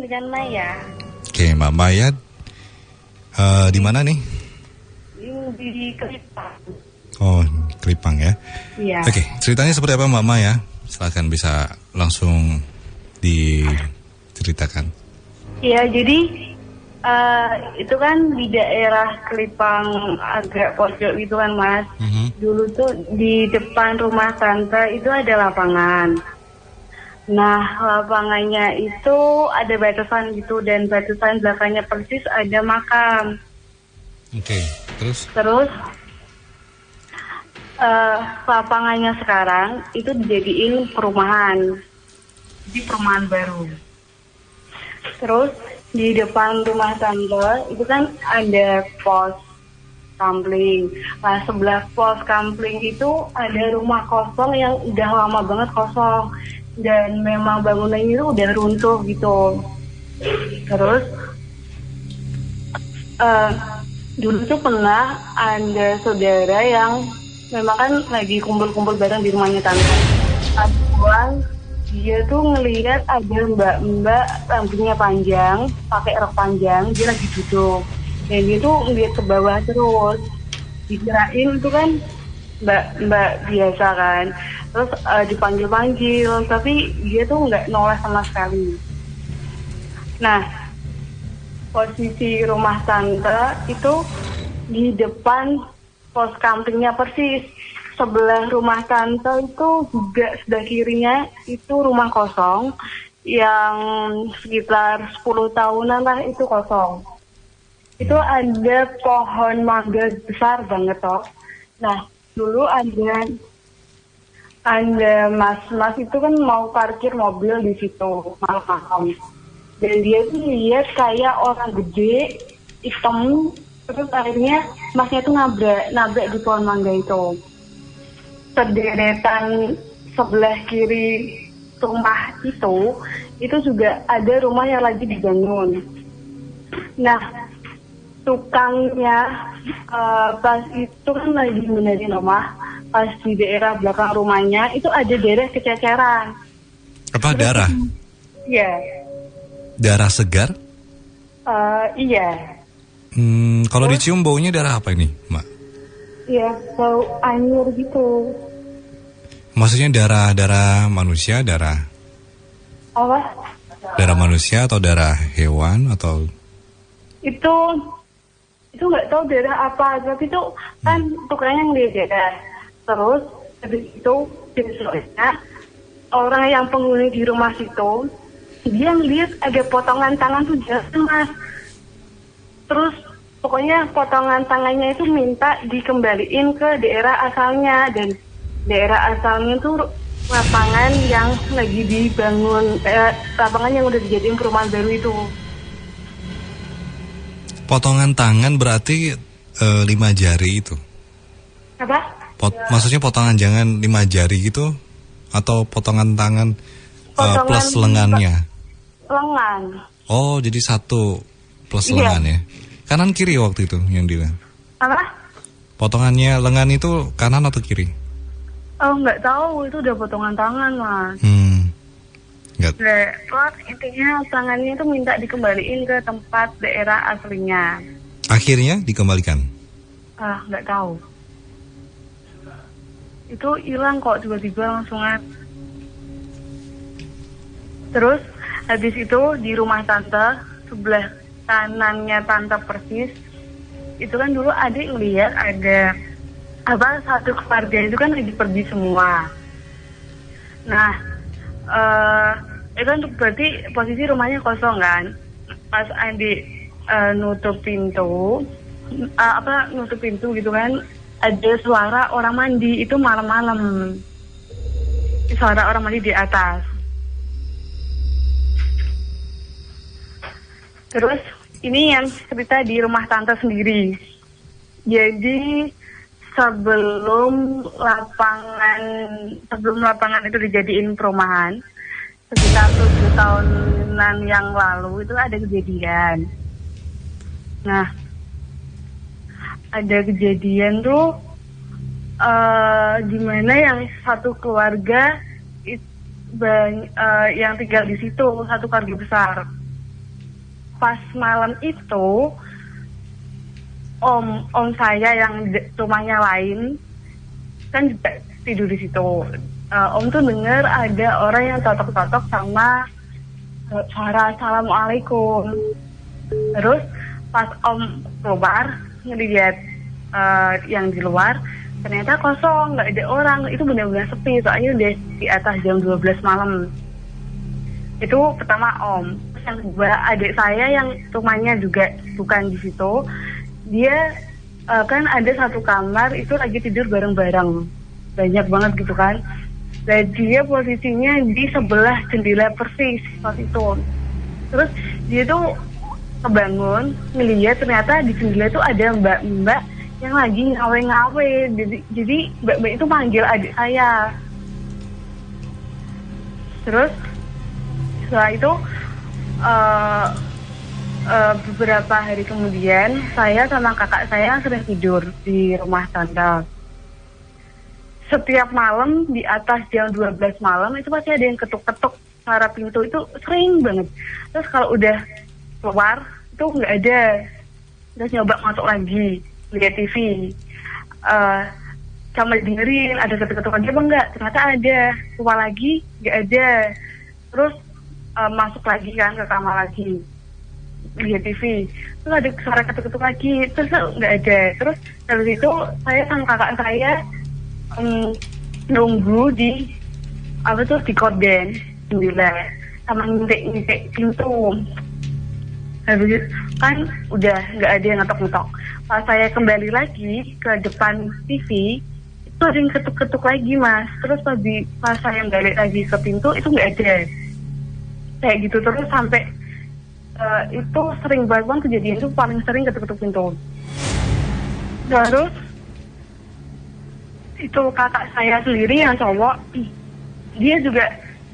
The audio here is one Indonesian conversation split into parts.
dengan Maya. Oke, Mbak Maya, di mana nih? Di Kelipang. Oh, Kelipang ya. Iya. Oke, ceritanya seperti apa Mbak Maya? Silakan bisa langsung diceritakan. Iya, jadi itu kan di daerah Kelipang agak pojok gitu kan Mas. Dulu tuh di depan rumah tante itu ada lapangan. Nah, lapangannya itu ada batasan gitu dan batasan belakangnya persis ada makam. Oke, terus? Terus lapangannya sekarang itu dijadiin perumahan. Di perumahan baru. Terus di depan rumah tante itu kan ada pos kampling. Nah, sebelah pos kampling itu ada rumah kosong yang udah lama banget kosong. Dan memang bangunannya itu udah runtuh gitu. Terus dulu tuh pernah ada saudara yang memang kan lagi kumpul-kumpul bareng di rumahnya tante. Aduan, dia tuh ngelihat ada mbak-mbak rambutnya panjang, pakai rok panjang, dia lagi duduk. Dan dia tuh ngeliat ke bawah terus. Dikirain itu kan mbak biasa kan. Terus dipanggil-panggil, tapi dia tuh nggak noleh sama sekali. Nah, posisi rumah tante itu di depan pos kamplingnya persis. Sebelah rumah tante itu juga sebelah kirinya itu rumah kosong yang sekitar 10 tahunan lah itu kosong. Itu ada pohon mangga besar banget toh. Nah, dulu ada mas itu kan mau parkir mobil di situ malam-malam. Dan dia tuh lihat kayak orang gede hitam, terus akhirnya masnya tuh nabrak di pohon mangga itu. Sederetan sebelah kiri rumah itu juga ada rumah yang lagi dibangun. Nah, tukangnya pas itu kan lagi benerin rumah, pas di daerah belakang rumahnya itu ada darah kececeran. Apa darah? Iya. Darah segar? Iya. Kalau dicium baunya darah apa ini, Mbak? Iya, bau anyir gitu. Maksudnya darah manusia, darah? Apa? Darah manusia atau darah hewan atau? Itu nggak tahu darah apa, tapi itu kan tukangnya ngeliat darah. Terus habis itu besoknya orang yang penghuni di rumah situ dia ngeliat ada potongan tangan tuh jatuh Mas. Terus pokoknya potongan tangannya itu minta dikembaliin ke daerah asalnya, dan daerah asalnya itu lapangan yang lagi dibangun, lapangan yang udah dijadiin perumahan baru itu. Potongan tangan berarti 5 jari itu? Apa? Maksudnya potongan jangan 5 jari gitu? Atau potongan tangan plus lengannya? Lengan. Oh, jadi satu plus lengan ya? Kanan kiri waktu itu yang bilang? Apa? Potongannya lengan itu kanan atau kiri? Oh, nggak tahu, itu udah potongan tangan Mas. Nggak. Terus intinya tangannya itu minta dikembaliin ke tempat daerah aslinya. Akhirnya dikembalikan? Nggak tahu. Itu hilang kok tiba-tiba langsung. Terus habis itu di rumah tante sebelah kanannya tante persis itu kan dulu adik ngeliat ada satu keluarga itu kan lagi pergi semua. Nah, itu kan berarti posisi rumahnya kosong kan. Pas adik nutup pintu gitu kan, ada suara orang mandi itu malam-malam. Suara orang mandi di atas. Terus ini yang cerita di rumah tante sendiri. Jadi sebelum lapangan itu dijadiin perumahan, sekitar 7 tahunan yang lalu itu ada kejadian. Nah, ada kejadian tuh di mana yang satu keluarga yang tinggal di situ, satu keluarga besar. pas malam itu om saya yang rumahnya lain kan juga tidur di situ. Om tuh dengar ada orang yang totok-totok sama suara assalamualaikum. Terus pas om keluar ngeliat yang di luar, ternyata kosong, nggak ada orang. Itu benar-benar sepi, soalnya udah di atas jam 12 malam. Itu pertama om. Yang kedua, adik saya yang rumahnya juga bukan di situ. Dia kan ada satu kamar itu lagi tidur bareng-bareng, banyak banget gitu kan. Dan dia posisinya di sebelah jendela persis waktu itu. Terus dia tuh kebangun ngeliat ternyata di jendela itu ada mbak-mbak yang lagi ngawe-ngawe. Jadi mbak-mbak itu manggil adik saya. Terus setelah itu beberapa hari kemudian saya sama kakak saya sering tidur di rumah tante. Setiap malam di atas jam 12 malam itu pasti ada yang ketuk-ketuk suara pintu, itu sering banget. Terus kalau udah keluar itu nggak ada. Terus nyoba masuk lagi lihat TV, sama dengerin ada ketuk-ketuk lagi apa enggak, ternyata ada. Keluar lagi nggak ada. Terus masuk lagi kan ke kamar lagi lihat TV, terus ada suara ketuk-ketuk lagi, terus nggak ada. Terus dari itu saya sama kakak saya nunggu di di korden jendela sama ngintek pintu. Habis itu kan udah nggak ada yang ngetok-ngetok. Pas saya kembali lagi ke depan TV itu ada yang ketuk-ketuk lagi mas. Terus pas saya balik lagi ke pintu itu nggak ada. Kayak gitu terus sampai itu sering banget kejadian itu, paling sering ketuk-ketuk pintu. Terus itu kakak saya sendiri yang cowok, dia juga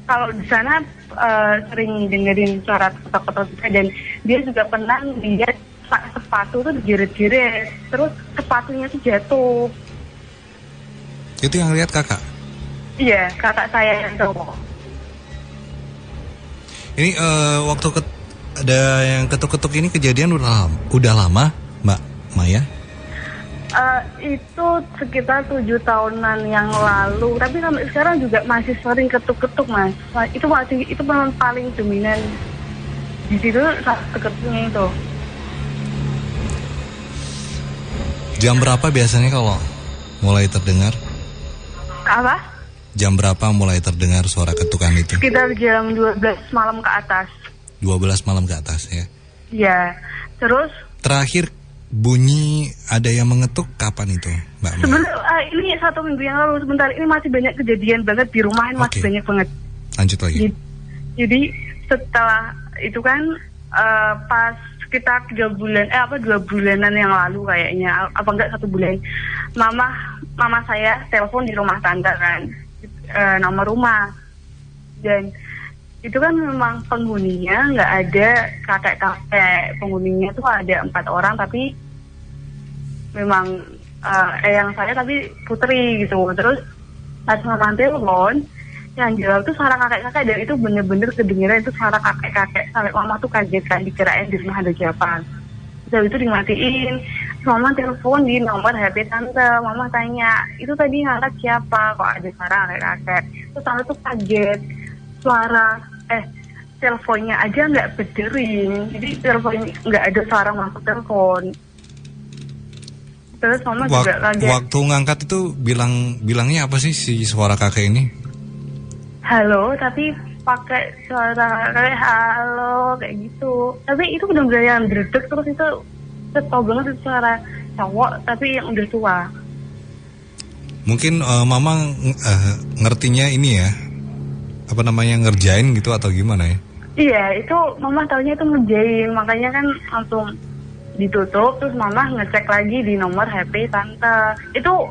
kalau di sana sering dengerin suara ketok-ketok dan dia juga pernah lihat sepatu tuh digeret-geret, terus sepatunya tuh jatuh. Itu yang lihat kakak? Iya, kakak saya yang cowok. Ini waktu ada yang ketuk-ketuk ini kejadian udah lama, Mbak Maya? Itu sekitar 7 tahunan yang lalu, tapi sampai sekarang juga masih sering ketuk-ketuk mas. Itu memang paling dominan di situ ketuknya itu. Jam berapa biasanya kalau mulai terdengar? Apa? Jam berapa mulai terdengar suara ketukan itu? Sekitar jam 12 malam ke atas. 12 malam ke atas ya? Iya. Terus? Terakhir bunyi ada yang mengetuk kapan itu, Mbak Maya? Sebenarnya ini 1 minggu yang lalu. Sebentar, ini masih banyak kejadian banget di rumah, ini masih banyak banget. Lanjut lagi. Jadi setelah itu kan pas sekitar 2 bulanan yang lalu kayaknya, apa enggak 1 bulan, mama saya telepon di rumah tante kan, nomor rumah, dan itu kan memang penghuninya nggak ada kakek-kakek, penghuninya tuh ada 4 orang, tapi memang yang saya tapi putri gitu. Terus pas mama telepon, yang jawab tuh suara kakek-kakek, dan itu bener-bener kedengeran itu suara kakek-kakek, sampai mama tuh kaget kan, dikirain di rumah ada siapa. Terus itu dimatiin. Mama telepon di nomor HP tante, mama tanya, itu tadi ngangkat siapa, kok ada suara kakek-kakek. Terus tante tuh kaget, teleponnya aja nggak berdering, jadi teleponnya nggak ada suara masuk telepon. Terus mama juga kaget. Waktu ngangkat itu bilangnya apa sih si suara kakek ini? Halo, tapi pakai suara kayak halo kayak gitu. Tapi itu benar-benar yang berdek, terus itu tau banget itu suara cowok tapi yang udah tua. Mungkin mama ngertinya ini ya, apa namanya, ngerjain gitu atau gimana ya? Iya, itu mama taunya itu ngerjain, makanya kan langsung ditutup. Terus mama ngecek lagi di nomor HP tante. Itu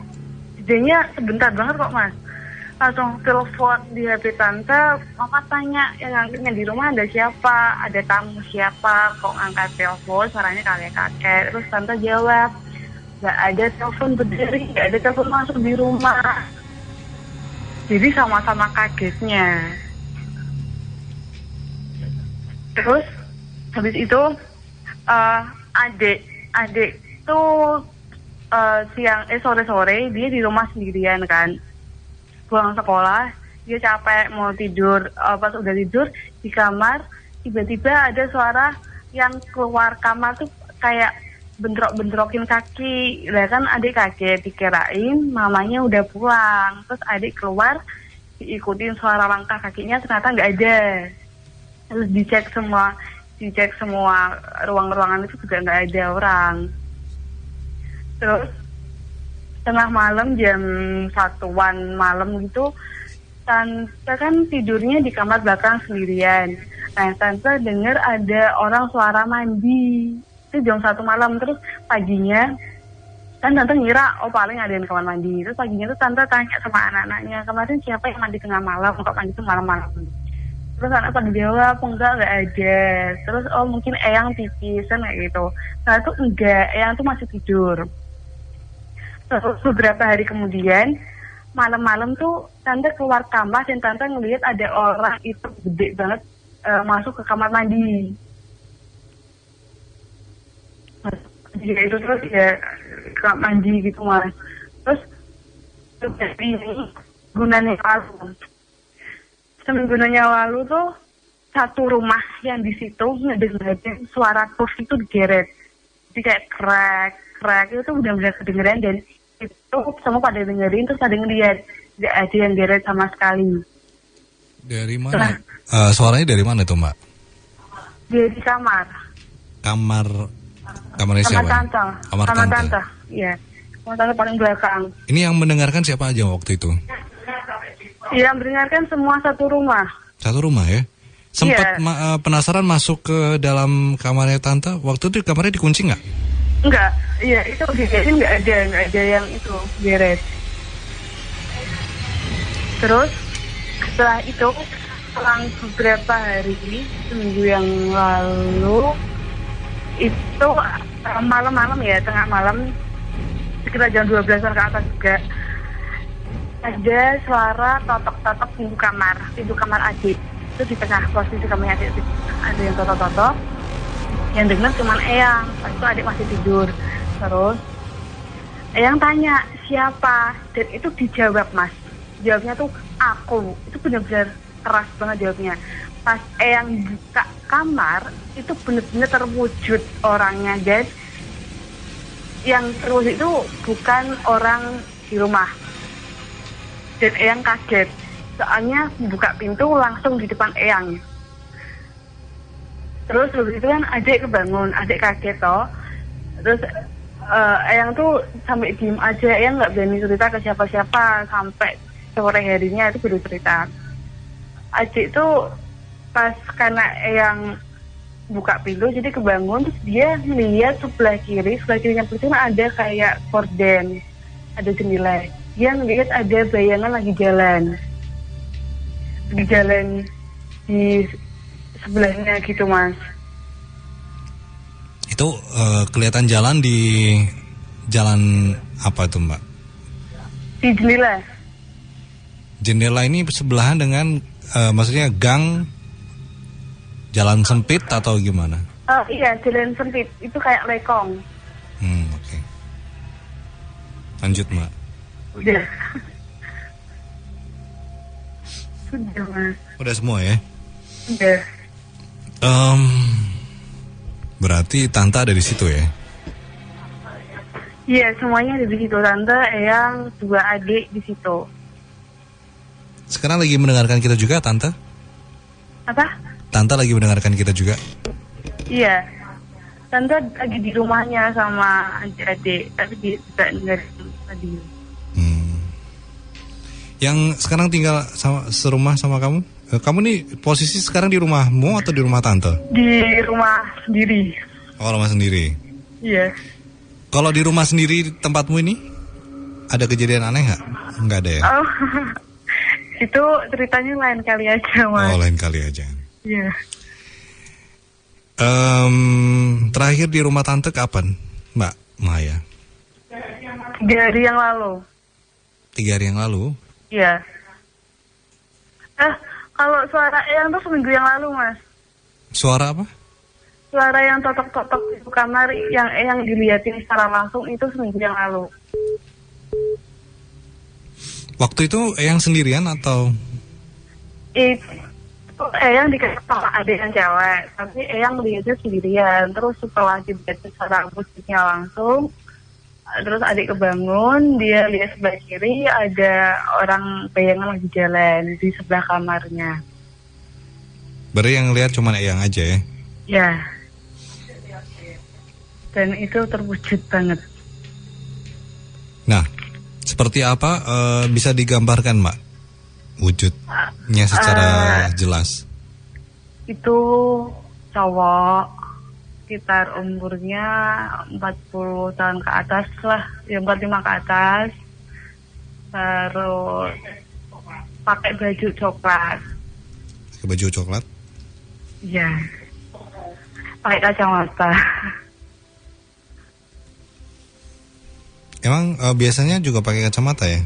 jadinya sebentar banget kok mas. Langsung telepon di HP tante, mama tanya yang ngangkatnya di rumah ada siapa, ada tamu siapa, kok ngangkat telepon suaranya kakek-kakek. Terus tante jawab, nggak ada telepon berdiri, nggak ada telepon masuk di rumah. Jadi sama-sama kagetnya. Terus Habis itu adik tuh sore-sore dia di rumah sendirian kan. Pulang sekolah, dia capek mau tidur. Pas udah tidur di kamar, tiba-tiba ada suara yang keluar kamar tuh kayak bentrok-bentrokin kaki. Lah kan adik kaget, dikirain mamanya udah pulang. Terus adik keluar, diikutin suara langkah kakinya, ternyata nggak ada. Terus dicek semua ruang-ruangan itu juga nggak ada orang. Terus tengah malam jam 1-an malam gitu, tante kan tidurnya di kamar belakang sendirian. Nah, tante dengar ada orang suara mandi. Itu jam 1 malam. Terus paginya kan tante ngira paling ada yang kamar mandi. Terus paginya tuh tante tanya sama anak-anaknya, kemarin siapa yang mandi tengah malam, kok mandi tuh malam-malam. Terus anak pada jawab enggak ada. Terus mungkin Eyang pipisan kayak gitu. Nah itu enggak, Eyang tuh masih tidur. Terus beberapa hari kemudian malam-malam tuh tante keluar kamar dan tante ngelihat ada orang itu gede banget masuk ke kamar mandi. Ya itu terus ya ke mandi gitu mas. Terus dari gunanya lalu seminggunya lalu tuh satu rumah yang di situ ngedengerin suara kursi itu digeret. Jadi kayak krek itu benar-benar kedengeran dan itu semua pada dengerin terus pada ngeliat nggak ada yang geret sama sekali. Dari mana? Suaranya dari mana tuh Mbak? Dari kamar. Kamarnya siapa? Kamar tante. Iya. Kamar tante paling belakang. Ini yang mendengarkan siapa aja waktu itu? Iya, mendengarkan semua satu rumah. Satu rumah ya? Sempat penasaran masuk ke dalam kamarnya tante? Waktu itu kamarnya dikunci nggak? Enggak, iya itu digeresin nggak ada yang itu beres. Terus setelah itu selang beberapa hari, seminggu yang lalu itu malam-malam ya, tengah malam sekitar jam 12-an ke atas juga ada suara totok-totok pintu kamar adik. Itu di tengah posisi kamarnya adik ada yang totok-totok. Yang dengar cuma Eyang, pas itu adik masih tidur. Terus Eyang tanya siapa, dan itu dijawab mas. Jawabnya tuh aku. Itu benar-benar keras banget jawabnya. Pas Eyang buka kamar, itu benar-benar terwujud orangnya, dan yang terwujud itu bukan orang di rumah. Dan Eyang kaget, soalnya buka pintu langsung di depan Eyang. Terus begitu kan adik kebangun, adik kaget toh. Terus Eyang tuh sampai diem aja, Eyang nggak berani cerita ke siapa-siapa sampai sore harinya itu baru cerita. Adik tuh pas karena Eyang buka pintu jadi kebangun, terus dia melihat sebelah kirinya itu ada kayak gorden, ada jendela. Dia melihat ada bayangan lagi jalan di sebelahnya gitu mas. Itu kelihatan jalan di jalan apa tuh mbak? Di jendela. Jendela ini sebelahan dengan maksudnya gang, jalan sempit atau gimana? Iya jalan sempit, itu kayak lekong. Oke. Lanjut mbak. Udah. Sudah mas. Udah semua ya? Udah. Berarti tante ada di situ ya? Iya, semuanya ada di situ. Tante, Eyang, 2 adik di situ. Sekarang lagi mendengarkan kita juga, tante? Apa? Tante lagi mendengarkan kita juga? Iya. Tante lagi di rumahnya sama adik-adik, tapi dia juga dengerin tadi. Yang sekarang tinggal serumah sama kamu? Kamu nih posisi sekarang di rumahmu atau di rumah tante? Di rumah sendiri. Oh, rumah sendiri? Iya. Kalau di rumah sendiri tempatmu ini, ada kejadian aneh nggak? Nggak ada ya? Oh, itu ceritanya lain kali aja, mas. Oh, lain kali aja. Iya. Terakhir di rumah tante kapan, Mbak Maya? 3 hari yang lalu. 3 hari yang lalu? Iya. Kalau suara Eyang tuh seminggu yang lalu, mas. Suara apa? suara yang totok-totok di kamar yang dilihatin secara langsung itu seminggu yang lalu. Waktu itu Eyang sendirian atau? Itu Eyang dikasih sama adik yang cewek, tapi Eyang lihatnya sendirian. Terus setelah dilihat secara akustiknya langsung, terus adik kebangun, dia lihat sebelah kiri ada orang bayangan lagi jalan di sebelah kamarnya. Berarti yang lihat cuma Eyang aja ya? Ya. Dan itu terwujud banget. Nah, seperti apa bisa digambarkan, Mbak? Wujudnya secara jelas. Itu cowok, sekitar umurnya 40 tahun ke atas lah, ya 45 ke atas. Terus pakai baju coklat. Pakai baju coklat? Iya. Pakai kacamata. Emang biasanya juga pakai kacamata ya?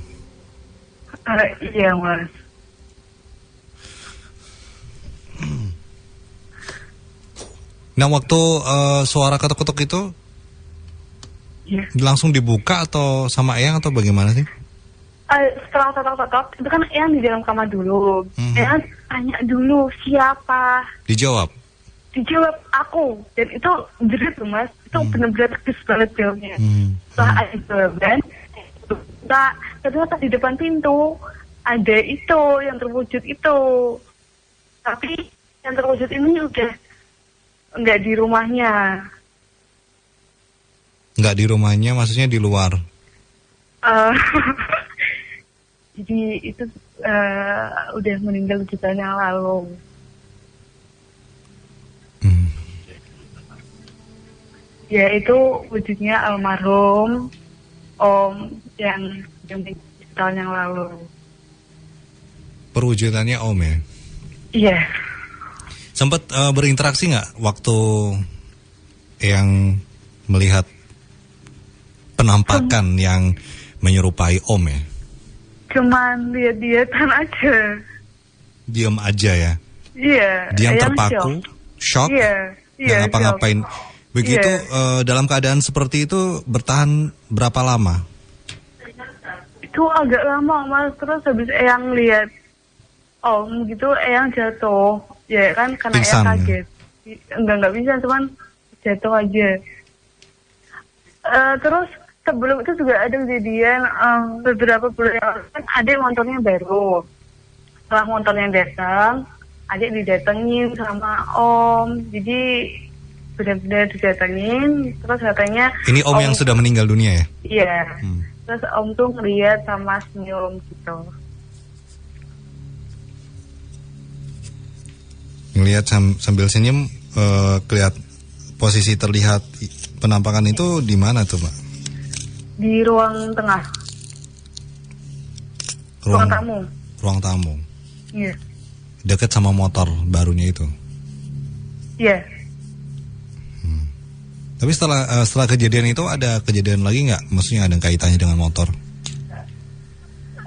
Iya, Mas. Nah, waktu suara ketuk-ketuk itu Iya. langsung dibuka atau sama Eyang atau bagaimana sih? Setelah totok-totok, itu kan Eyang di dalam kamar dulu. Eyang tanya dulu, siapa? Dijawab? Dijawab, aku. Dan itu jerit tuh, Mas. Itu benar-benar tegas banget jawabnya. Setelah ada jawaban, ternyata di depan pintu ada itu, yang terwujud itu. Tapi yang terwujud ini udah nggak di rumahnya. Nggak di rumahnya, maksudnya di luar? Jadi itu udah meninggal 7 tahun yang lalu. Ya itu wujudnya almarhum Om yang tahun yang lalu. Perwujudannya Om ya? Iya. Sempat berinteraksi nggak waktu yang melihat penampakan yang menyerupai Om ya? Cuman lihat-lihatan aja. Diam aja ya? Iya. Diam terpaku, shock, Iya. nggak ngapa-ngapain. Begitu dalam keadaan seperti itu bertahan berapa lama? Itu agak lama, Mas. Terus habis Eyang lihat Om gitu, Eyang jatuh. Ya kan karena Pingsan. Eyang kaget. Enggak bisa, cuman jatuh aja. Terus sebelum itu juga ada kejadian beberapa bulan yang lalu kan adik motornya baru. Setelah motornya datang, adik didatengin sama Om. Jadi benar-benar didatengin, terus katanya Ini Om yang sudah meninggal dunia ya? Iya. Terus Om tuh ngeliat sama senyum gitu. Ngelihat sambil senyum, posisi terlihat penampakan itu di mana tuh, Mbak? Di ruang tengah. Ruang tamu. Ruang tamu. Iya. Dekat sama motor barunya itu. Iya. Tapi setelah kejadian itu ada kejadian lagi nggak? Maksudnya ada kaitannya dengan motor?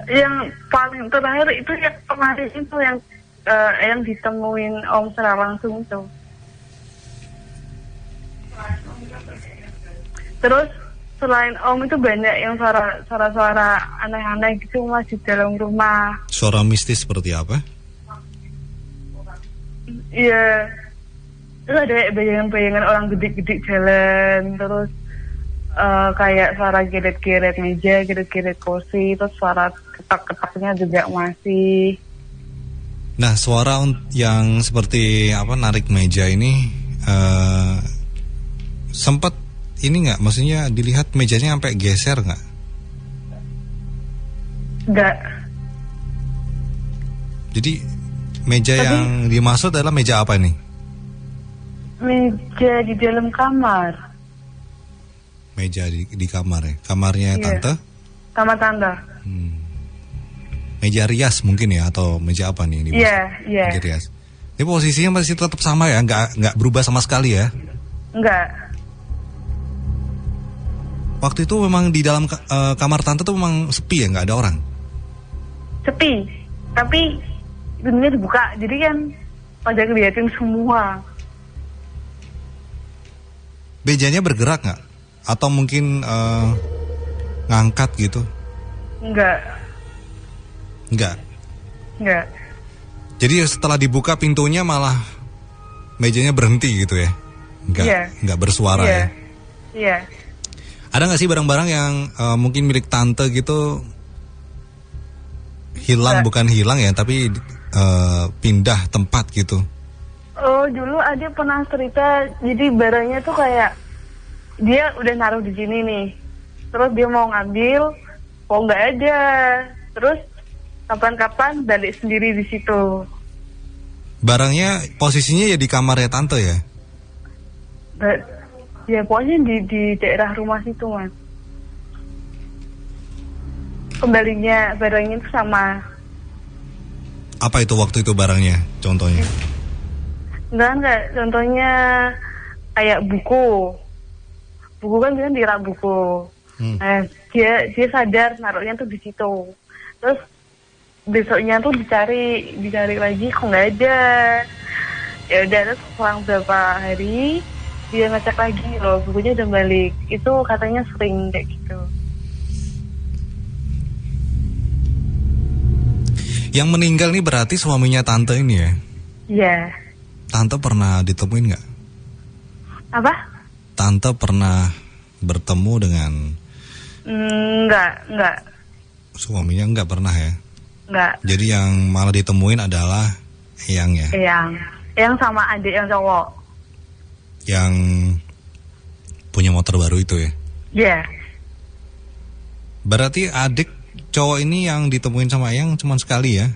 Yang paling terakhir itu yang kemarin itu yang ditemuin Om secara langsung itu. Terus selain Om itu banyak yang suara-suara aneh-aneh gitu Mas di dalam rumah. Suara mistis seperti apa? Iya. Terus ada bayangan-bayangan orang gede-gede jalan, terus kayak suara geret-geret meja, geret-geret kursi, terus suara ketak-ketaknya juga masih. Nah, suara yang seperti apa narik meja ini sempat ini nggak? Maksudnya dilihat mejanya sampai geser nggak? Nggak. Jadi meja yang dimaksud adalah meja apa nih? Meja di dalam kamar. Meja di kamar ya? Kamarnya tante? Kamar tante. Meja rias mungkin ya? Atau meja apa nih? Iya. Meja rias. Ini posisinya masih tetap sama ya? Nggak berubah sama sekali ya? Enggak. Waktu itu memang di dalam kamar tante tuh memang sepi ya? Nggak ada orang? Sepi. Tapi pintunya dibuka. Jadi kan pada ngeliatin semua. Mejanya bergerak nggak? Atau mungkin ngangkat gitu? Enggak. Enggak. Enggak. Jadi setelah dibuka pintunya malah mejanya berhenti gitu ya? Enggak bersuara ya? Iya. Ada nggak sih barang-barang yang mungkin milik tante gitu hilang, bukan hilang ya, tapi pindah tempat gitu? Oh, dulu ada pernah cerita, jadi barangnya tuh kayak dia udah naruh di sini nih, terus dia mau ngambil, kok nggak ada, terus kapan-kapan balik sendiri di situ. Barangnya posisinya ya di kamarnya tante ya? Ya pokoknya di daerah rumah situ, Mas. Kembalinya barangnya itu sama. Apa itu waktu itu barangnya, contohnya? Enggak. Contohnya kayak buku. Buku kan dia dirak buku. Nah, dia sadar naruhnya tuh di situ. Terus besoknya tuh dicari lagi, kok nggak ada. Ya udah, terus selang berapa hari dia ngecek lagi loh, bukunya udah balik. Itu katanya sering kayak gitu. Yang meninggal nih berarti suaminya tante ini ya? Iya. Tante pernah ditemuin nggak? Apa? Tante pernah bertemu dengan Enggak. Suaminya nggak pernah ya? Enggak. Jadi yang malah ditemuin adalah Eyang ya? Eyang sama adik yang cowok. Yang punya motor baru itu ya? Iya. Berarti adik cowok ini yang ditemuin sama Eyang cuma sekali ya?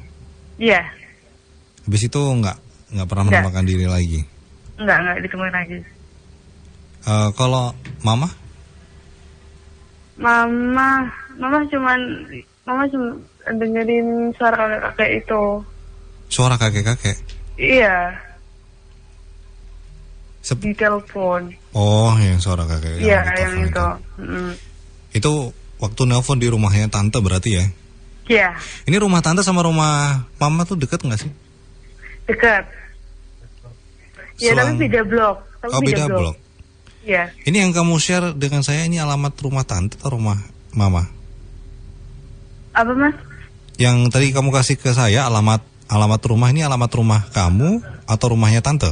Iya. Habis itu nggak pernah menampakkan diri lagi? Enggak ditemuin lagi. Kalau mama? Mama cuma dengerin suara kakek itu. Suara kakek-kakek? Iya. Di telepon. Oh, yang suara kakek. Iya, yang itu. Itu waktu nelpon di rumahnya tante berarti ya? Iya. Ini rumah tante sama rumah mama tuh deket nggak sih? Dekat. Ya, tapi beda blok. Beda blok. Iya. Ini yang kamu share dengan saya, ini alamat rumah tante atau rumah mama? Apa, Mas? Yang tadi kamu kasih ke saya alamat rumah, ini alamat rumah kamu atau rumahnya tante?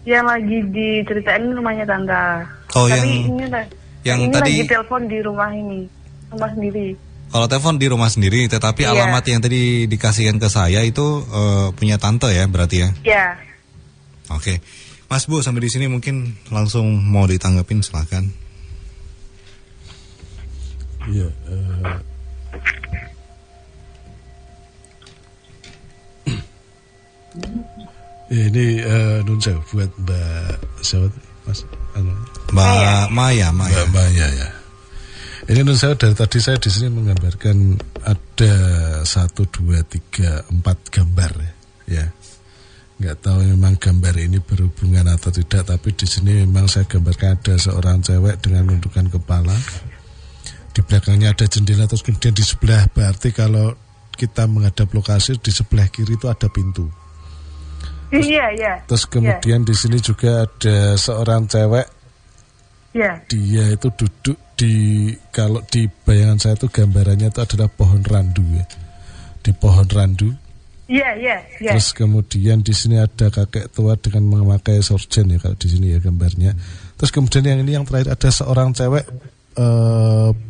Yang lagi diceritain rumahnya tante. Oh, tapi yang ini tadi lagi telepon di rumah ini, rumah sendiri. Kalau telepon di rumah sendiri, tetapi alamat yang tadi dikasihkan ke saya itu punya tante ya, berarti ya? Iya. Oke. Mas Bu, sampai di sini mungkin langsung mau ditanggapin, silakan. Iya. Ini nun sewu buat Mbak siapa, Mas? Mbak Maya. Mbak Maya ya. Ini nun sewu, dari tadi saya di sini menggambarkan ada 1, 2, 3, 4 gambar ya. Nggak tahu memang gambar ini berhubungan atau tidak, tapi di sini memang saya gambarkan ada seorang cewek dengan menundukkan kepala. Di belakangnya ada jendela, terus kemudian di sebelah, berarti kalau kita menghadap lokasi, di sebelah kiri itu ada pintu. Iya. Terus kemudian di sini juga ada seorang cewek. Iya. Dia itu duduk kalau di bayangan saya itu gambarannya itu adalah pohon randu ya. Di pohon randu. Iya. Terus kemudian di sini ada kakek tua dengan memakai sorjen ya kalau di sini ya gambarnya. Terus kemudian yang ini yang terakhir ada seorang cewek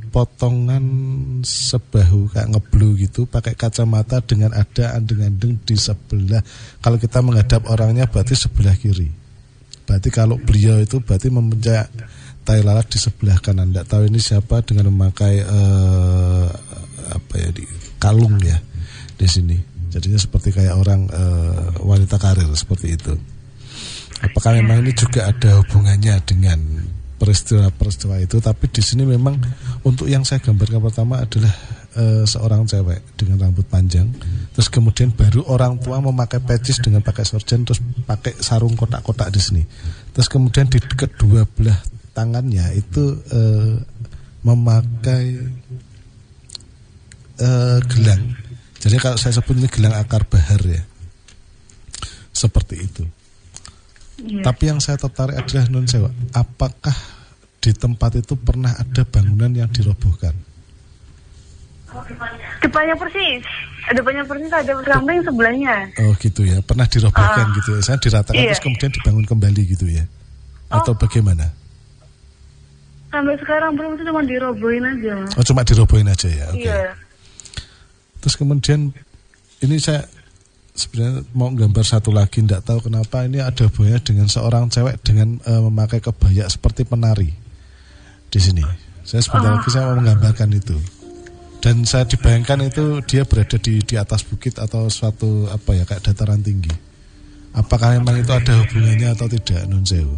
potongan sebahu kayak ngeblu gitu, pakai kacamata dengan ada andeng-andeng di sebelah. Kalau kita menghadap orangnya berarti sebelah kiri. Berarti kalau beliau itu berarti memencet tai lalat di sebelah kanan. Tidak tahu ini siapa dengan memakai kalung ya di sini. Jadinya seperti kayak orang wanita karir seperti itu. Apakah memang ini juga ada hubungannya dengan peristiwa-peristiwa itu? Tapi di sini memang untuk yang saya gambarkan pertama adalah seorang cewek dengan rambut panjang. Terus kemudian baru orang tua memakai pecis dengan pakai sorjan, terus pakai sarung kotak-kotak di sini. Terus kemudian di kedua belah tangannya itu memakai gelang. Jadi kalau saya sebut ini gelang akar bahar ya. Seperti itu. Iya. Tapi yang saya tertarik adalah Nun Sewu, apakah di tempat itu pernah ada bangunan yang dirobohkan? Depannya persis ada samping sebelahnya. Oh gitu ya, pernah dirobohkan gitu ya. Saya diratakan Iya. terus kemudian dibangun kembali gitu ya. Atau bagaimana? Sampai sekarang belum, itu cuma dirobohin aja. Oh cuma dirobohin aja ya. Oke. Iya. Terus kemudian ini saya sebenarnya mau gambar satu lagi, tidak tahu kenapa ini ada hubungannya dengan seorang cewek dengan memakai kebaya seperti penari di sini. Saya sebentar lagi saya mau menggambarkan itu. Dan saya dibayangkan itu dia berada di atas bukit atau suatu apa ya kayak dataran tinggi. Apakah memang itu ada hubungannya atau tidak, Nun Sewu?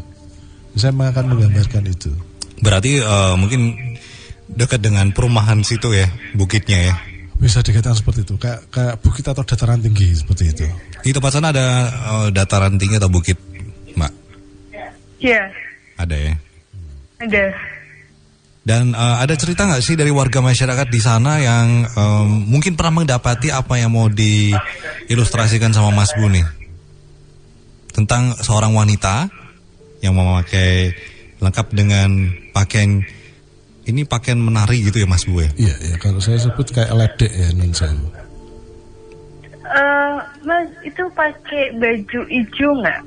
Saya akan menggambarkan itu. Berarti mungkin dekat dengan perumahan situ ya, bukitnya ya. Bisa dikatakan seperti itu, kayak bukit atau dataran tinggi seperti itu. Di tempat sana ada dataran tinggi atau bukit, Mbak? Iya. Ada ya. Ada. Dan ada cerita nggak sih dari warga masyarakat di sana yang mungkin pernah mendapati apa yang mau diilustrasikan sama Mas Bu nih? Tentang seorang wanita yang memakai lengkap dengan pakaian menari gitu ya Mas Bu ya? Iya, ya, kalau saya sebut kayak ledek ya Nun Sewu. Mas itu pakai baju hijau nggak?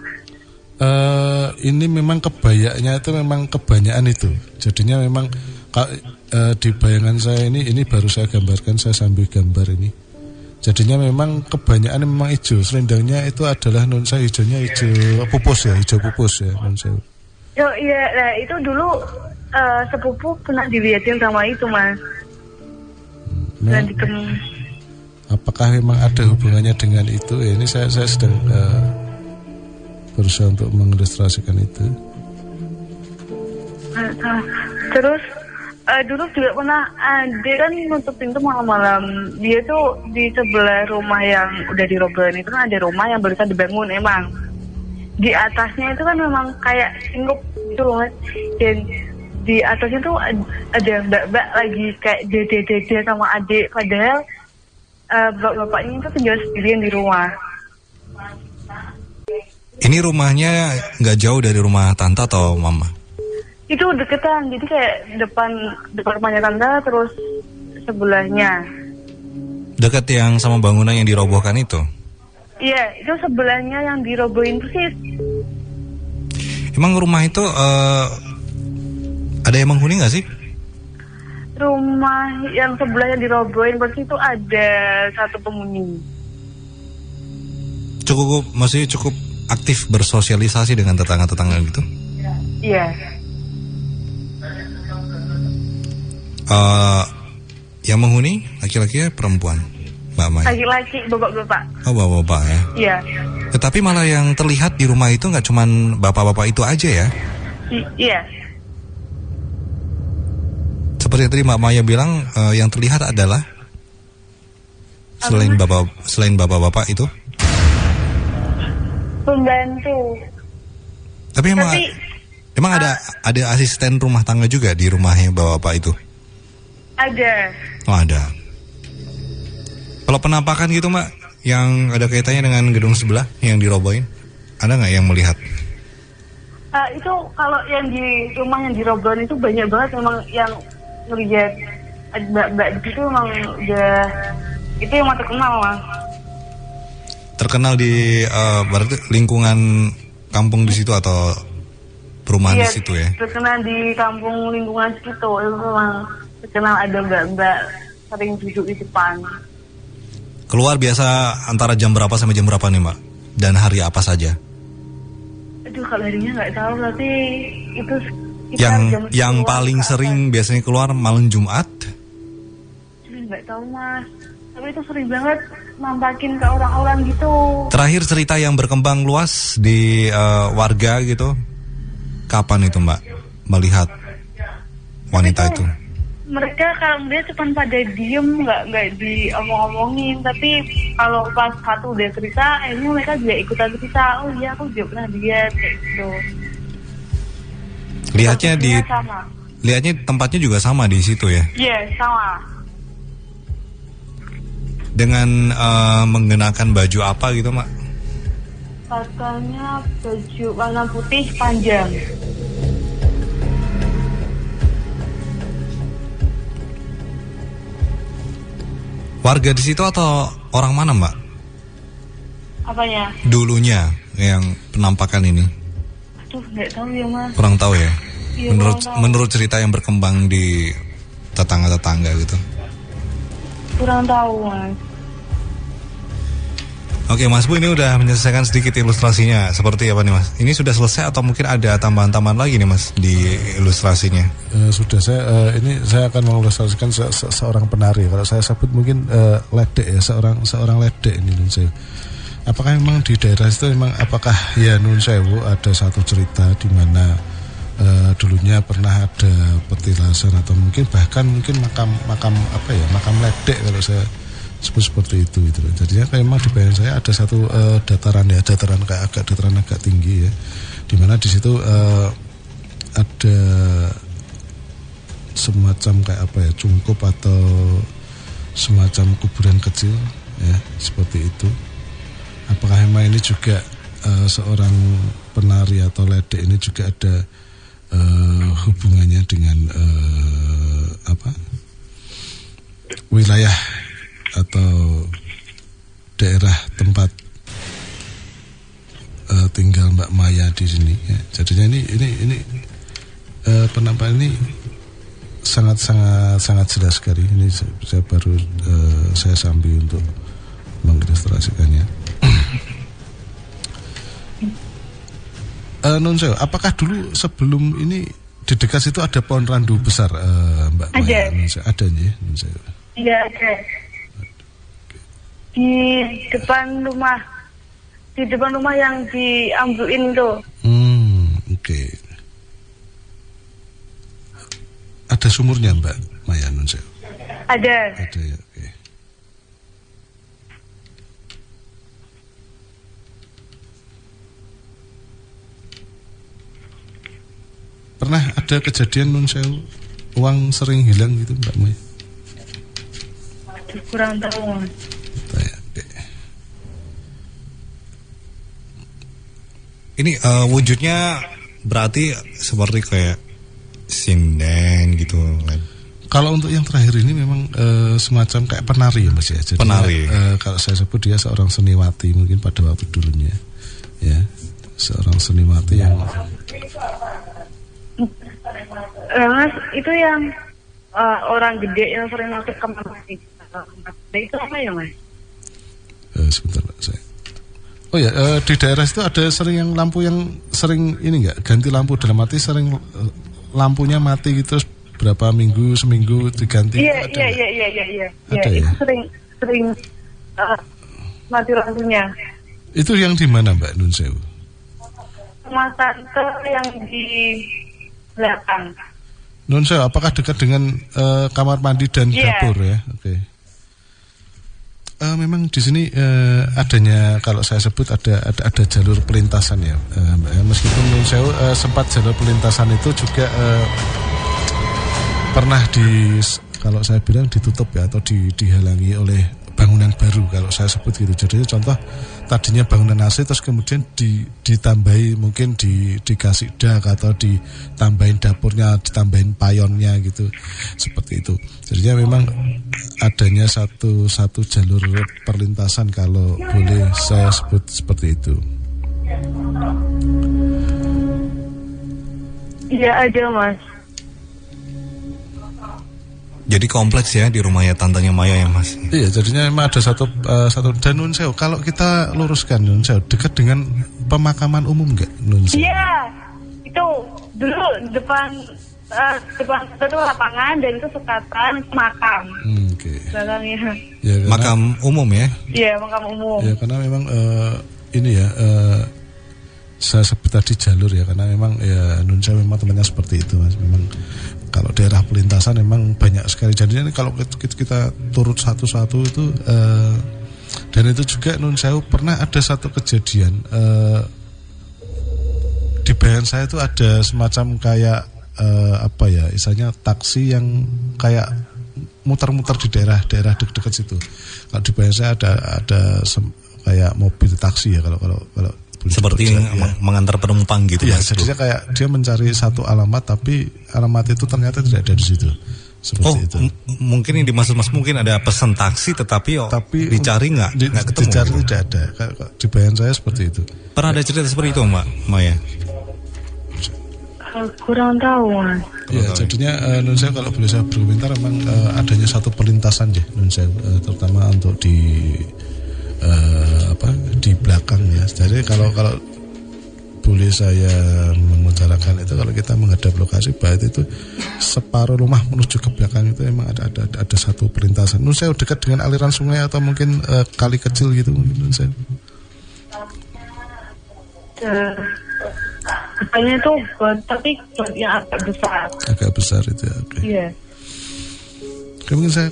Ini memang kebayanya itu memang kebanyakan itu. Jadinya memang di bayangan saya ini baru saya gambarkan, saya sambil gambar ini. Jadinya memang kebanyakan memang hijau. Selendangnya itu adalah Nun Sewu, hijaunya hijau pupus ya, hijau pupus ya Nun Sewu. Oh iya, nah itu dulu sepupu pernah dilihatin sama itu Mas. Nah, Dan apakah memang ada hubungannya dengan itu? Ya, ini saya sedang berusaha untuk mengilustrasikan itu. Terus dulu juga pernah ada kan nutup pintu malam-malam. Dia tuh di sebelah rumah yang udah dirobohin itu kan ada rumah yang barusan dibangun emang. Di atasnya itu kan memang kayak singkup gitu loh Mas. Dan di atasnya tuh ada mbak-mbak lagi kayak dede sama adik. Padahal bapak-bapaknya itu tinggal sendirian di rumah. Ini rumahnya nggak jauh dari rumah tante atau mama? Itu deketan, jadi kayak depan rumahnya tante terus sebelahnya. Dekat yang sama bangunan yang dirobohkan itu? Iya, itu sebelahnya yang dirobohin persis. Emang rumah itu ada yang menghuni nggak sih? Rumah yang sebelahnya dirobohin persis itu ada satu penghuni. Masih cukup aktif bersosialisasi dengan tetangga-tetangga gitu? Iya. Yang menghuni laki-laki ya perempuan, Mbak Mai? Laki-laki, bapak-bapak. Oh, bapak-bapak ya. Iya. Tetapi malah yang terlihat di rumah itu nggak cuman bapak-bapak itu aja ya? Iya. Seperti yang tadi Mbak Maya bilang, yang terlihat adalah selain bapak-bapak itu. Pembantu. Tapi emang ada asisten rumah tangga juga di rumahnya bapak-bapak itu? Ada. Oh ada. Kalau penampakan gitu Mbak, yang ada kaitannya dengan gedung sebelah yang dirobohin, ada nggak yang melihat? Itu kalau yang di rumah yang dirobohin itu banyak banget memang yang ngelihat mbak-mbak di situ memang udah itu yang terkenal Mas. Terkenal di berarti lingkungan kampung di situ atau perumahan di situ ya? Terkenal di kampung lingkungan situ itu memang terkenal ada mbak-mbak sering duduk di depan. Keluar biasa antara jam berapa sampai jam berapa nih Mbak? Dan hari apa saja? Aduh kalau harinya nggak tahu tapi itu yang paling sering biasanya keluar malam Jumat? Nggak tahu Mas. Tapi itu sering banget nampakin ke orang-orang gitu. Terakhir cerita yang berkembang luas di warga gitu, kapan itu Mbak melihat wanita itu? Mereka kalau dia cuma pada diem, nggak diomong-omongin. Tapi kalau pas satu udah cerita, akhirnya mereka juga ikutan cerita. Oh iya, aku juga pernah lihat kayak gitu. Lihatnya tempatnya juga sama di situ ya? Iya, sama. Dengan mengenakan baju apa gitu Mak? Katanya baju warna putih panjang. Warga di situ atau orang mana, Mbak? Apanya? Dulunya yang penampakan ini. Aduh, nggak tahu ya Mas. Kurang tahu ya. Iya, Menurut kurang tahu. menurut cerita yang berkembang di tetangga-tetangga gitu. Kurang tahu Mas. Oke, Mas Bu, ini udah menyelesaikan sedikit ilustrasinya. Seperti apa nih, Mas? Ini sudah selesai atau mungkin ada tambahan-tambahan lagi nih, Mas, di ilustrasinya? Sudah ini saya akan mengilustrasikan seorang penari. Kalau saya sebut mungkin ledek ya, seorang ledek ini Nun Sewu. Apakah memang di daerah itu memang apakah ya Nun Sewu ada satu cerita di mana dulunya pernah ada petilasan atau mungkin bahkan makam ledek kalau saya sebut seperti itu gitu. Jadinya memang di bayangan saya ada satu dataran agak tinggi ya, di mana di situ ada semacam cungkup atau semacam kuburan kecil ya, seperti itu. Apakah memang ini juga seorang penari atau ledek ini juga ada hubungannya dengan wilayah atau daerah tempat tinggal Mbak Maya di sini ya. Jadinya ini penampakan ini sangat jelas sekali. Ini saya baru saya sambil untuk mengilustrasikannya. Nun Sewu, apakah dulu sebelum ini di dekat situ ada pohon randu besar, Mbak Maya? Ada ya, Nun Sewu? Iya ada. Di depan rumah yang diambluin tuh. Oke. Ada sumurnya Mbak Maya Nun Sewu? Ada ya, oke. Pernah ada kejadian Nun Sewu uang sering hilang gitu Mbak Maya? kurang tahu Mas. Ini wujudnya berarti seperti kayak sinden gitu kan? Kalau untuk yang terakhir ini memang semacam kayak penari ya Mas ya. Jadi penari. Kalau saya sebut dia seorang seniwati mungkin pada waktu dulunya, ya seorang seniwati yang. Mas itu yang orang gede yang sering masuk kamar mandi. Itu apa ya Mas? Sebentar saya. Oh ya, di daerah itu ada sering yang lampu yang sering ini enggak ganti lampu, dalam arti sering lampunya mati gitu terus berapa minggu seminggu diganti. Iya. Ada Itu ya? sering mati lampunya. Itu yang di mana Mbak Nun Sewu? Rumah tante yang di belakang. Nun Sewu, apakah dekat dengan kamar mandi dan dapur ya? Oke. Memang di sini adanya, kalau saya sebut ada jalur pelintasan ya, Mbak. Meskipun Nun Sewu sempat jalur pelintasan itu juga pernah kalau saya bilang ditutup ya, atau dihalangi oleh bangunan baru kalau saya sebut gitu. Jadi contoh tadinya bangunan AC terus kemudian ditambahi mungkin dikasih dak atau ditambahin dapurnya, ditambahin payonnya gitu, seperti itu. Jadinya memang adanya satu jalur perlintasan kalau boleh saya sebut seperti itu. Iya ada Mas. Jadi kompleks ya di rumahnya tantanya Maya ya Mas. Iya, jadinya memang ada satu dan Nun Sewu. Kalau kita luruskan Nun Sewu, dekat dengan pemakaman umum nggak Nun Sewu? Iya, itu dulu depan itu lapangan dan itu sekatan makam. Oke. Belakangnya. Ya, makam umum ya? Iya, makam umum. Ya karena memang ini ya saya sebut tadi jalur ya, karena memang ya Nun Sewu memang tempatnya seperti itu Mas. Memang kalau daerah pelintasan memang banyak sekali. Jadi kalau kita turut satu-satu itu dan itu juga Nun Sewu pernah ada satu kejadian di bayangan saya itu ada semacam kayak istilahnya taksi yang kayak muter-muter di daerah dekat situ. Kalau di bayangan saya ada kayak mobil taksi ya, kalau seperti mengantar penumpang gitu. Ya, jadinya kayak dia mencari satu alamat, tapi alamat itu ternyata tidak ada di situ. Seperti itu. Mungkin yang dimaksud Mas mungkin ada pesan taksi, tetapi dicari nggak ketemu. Dicari tidak ada. Di bayangan saya seperti itu. Pernah ada cerita seperti itu, Mbak Maya? Kurang tahu, Mas. Ya, jadinya Nun Sewu kalau boleh saya berkomentar, memang adanya satu perlintasan ya Nun Sewu, terutama untuk di belakang ya. Jadi kalau boleh saya mengutarakan itu, kalau kita menghadap lokasi baik itu separuh rumah menuju ke belakang itu memang ada satu perlintasan. Nun Sewu dekat dengan aliran sungai atau mungkin kali kecil gitu mungkin Nun Sewu. Katanya itu tapi yang agak besar. Agak besar itu ya. Okay. Iya. Mungkin saya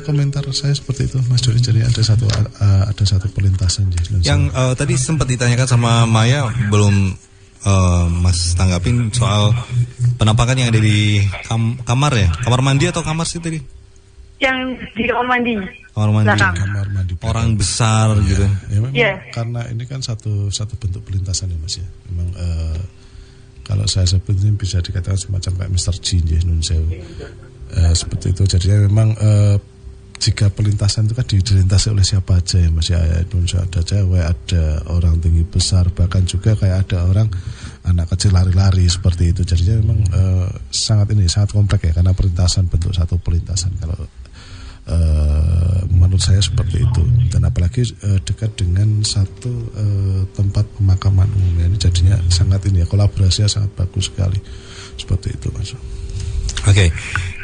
komentar saya seperti itu, Mas Dori. Jadi ada satu perlintasan yang tadi sempat ditanyakan sama Maya, belum Mas tanggapin soal penampakan yang ada di kamar ya, kamar mandi atau kamar sih tadi? Yang di kamar mandi. Kamar mandi. Kamar mandi. Orang besar gitu. Ya memang karena ini kan satu bentuk perlintasan ya Mas ya. Memang kalau saya sebut ini bisa dikatakan semacam kayak Mr. Jin ya Nun Sewu. Seperti itu. Jadinya memang jika perlintasan itu kan dilintasi oleh siapa aja ya Mas ya. Ada cewek, ada orang tinggi besar, bahkan juga kayak ada orang anak kecil lari-lari seperti itu. Jadinya memang sangat kompleks ya, karena perlintasan bentuk satu perlintasan. Kalau menurut saya seperti itu, dan apalagi dekat dengan satu tempat pemakaman umum ini, jadinya sangat kolaborasinya sangat bagus sekali seperti itu Mas. Oke,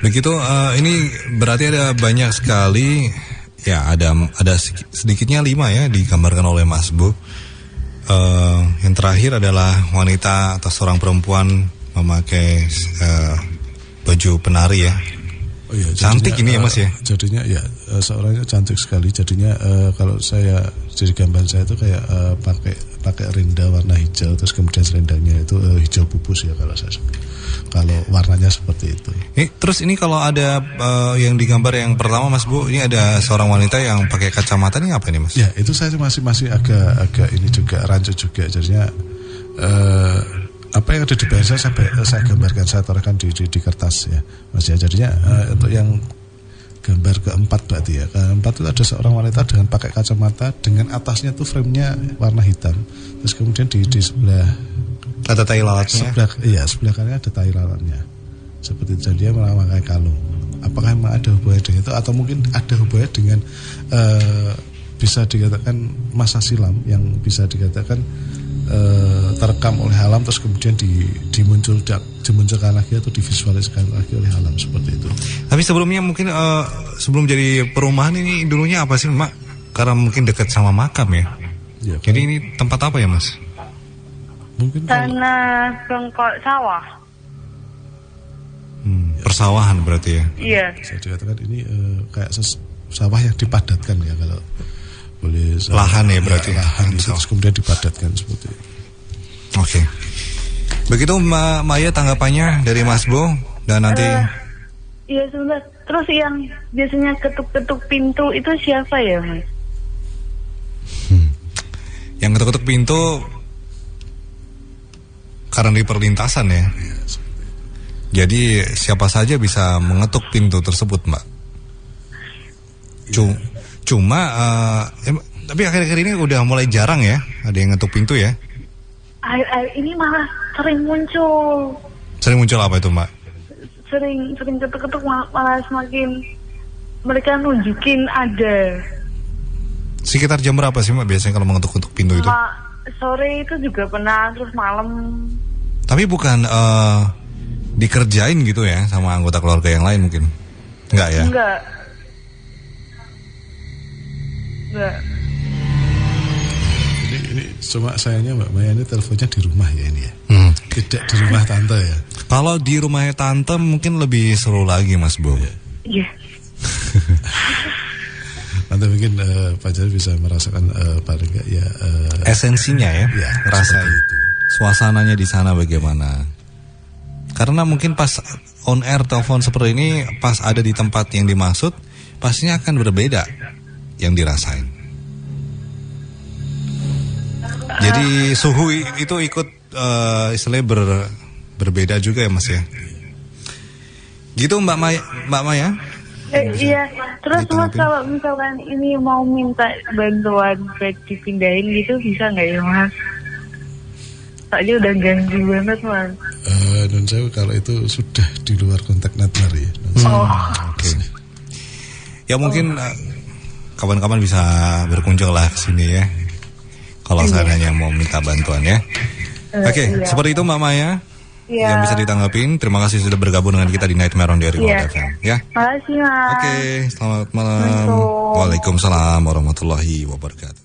begitu ini berarti ada banyak sekali ya, ada sedikitnya 5 ya digambarkan oleh Mas Bu. Yang terakhir adalah wanita atau seorang perempuan memakai baju penari ya. Oh iya, cantik ini ya Mas ya. Jadinya ya seorangnya cantik sekali. Jadinya kalau saya jadi gambar saya itu kayak pakai rinda warna hijau, terus kemudian selendangnya itu hijau pupus ya kalau saya sebut. Kalau warnanya seperti itu. Terus ini kalau ada yang digambar yang pertama Mas Bu, ini ada seorang wanita yang pakai kacamata, ini apa ini Mas? Ya itu saya masih agak ini juga rancu juga. Jadinya apa yang ada di bawah saya gambarkan, saya taruhkan di kertas ya Mas ya. Jadinya untuk yang gambar keempat berarti ya, keempat itu ada seorang wanita dengan pakai kacamata, dengan atasnya tuh frame-nya warna hitam, terus kemudian di sebelah ada tai lalatnya. Sebelah kanan ada tai lalatnya seperti itu. Dia memakai kalung. Apakah memang ada hubungannya dengan itu, atau mungkin ada hubungannya dengan bisa dikatakan masa silam yang bisa dikatakan terekam oleh alam, terus kemudian dimunculkan lagi atau divisualisasikan lagi oleh alam seperti itu. Tapi sebelumnya mungkin sebelum jadi perumahan ini dulunya apa sih Mak? Karena mungkin dekat sama makam ya. Jadi ini tempat apa ya Mas? Mungkin tanah bengkok sawah. Persawahan berarti ya. Iya. Bisa dikatakan ini kayak sawah yang dipadatkan ya kalau boleh. Lahan ya berarti. Lahan itu terus kemudian dipadatkan seperti itu. Oke. Begitu Mbak Maya tanggapannya dari Mas Bo, dan nanti. Iya sebentar. Terus yang biasanya ketuk-ketuk pintu itu siapa ya Mas? Yang ketuk-ketuk pintu karena di perlintasan ya. Jadi siapa saja bisa mengetuk pintu tersebut Mbak. Cuma tapi akhir-akhir ini udah mulai jarang ya ada yang ngetuk pintu ya. Akhir-akhir ini malah sering muncul. Sering muncul apa itu Mbak? Sering ketuk-ketuk malah semakin mereka nunjukin ada. Sekitar jam berapa sih Mbak biasanya kalau mengetuk-ketuk pintu itu? Sore itu juga pernah, terus malam. Tapi bukan dikerjain gitu ya sama anggota keluarga yang lain mungkin? Enggak ya? Enggak. Ini cuma sayangnya Mbak Maya ini teleponnya di rumah ya ini ya. Tidak di rumah tante ya. Kalau di rumahnya tante mungkin lebih seru lagi Mas Bo. Iya. Nanti mungkin Pak Jari bisa merasakan paling enggak ya esensinya ya, rasain itu. Suasananya di sana bagaimana? Karena mungkin pas on air telepon seperti ini, pas ada di tempat yang dimaksud, pastinya akan berbeda yang dirasain. Jadi suhu itu ikut istilahnya berbeda juga ya Mas ya. Gitu Mbak Maya. Iya, terus Mas kalau misalkan ini mau minta bantuan buat dipindahin gitu bisa nggak ya Mas? Soalnya udah ganggu banget Mas. Non sewu kalau itu sudah di luar kontak Natmar ya. Oke. Ya mungkin kawan-kawan bisa berkunjung lah ke sini ya. Kalau seandainya mau minta bantuan ya. Oke, seperti itu Mbak Maya. Yang bisa ditanggapin. Terima kasih sudah bergabung dengan kita di Nightmare on the Remote FM ya. Makasih Mas. Oke, selamat malam. Waalaikumsalam warahmatullahi wabarakatuh.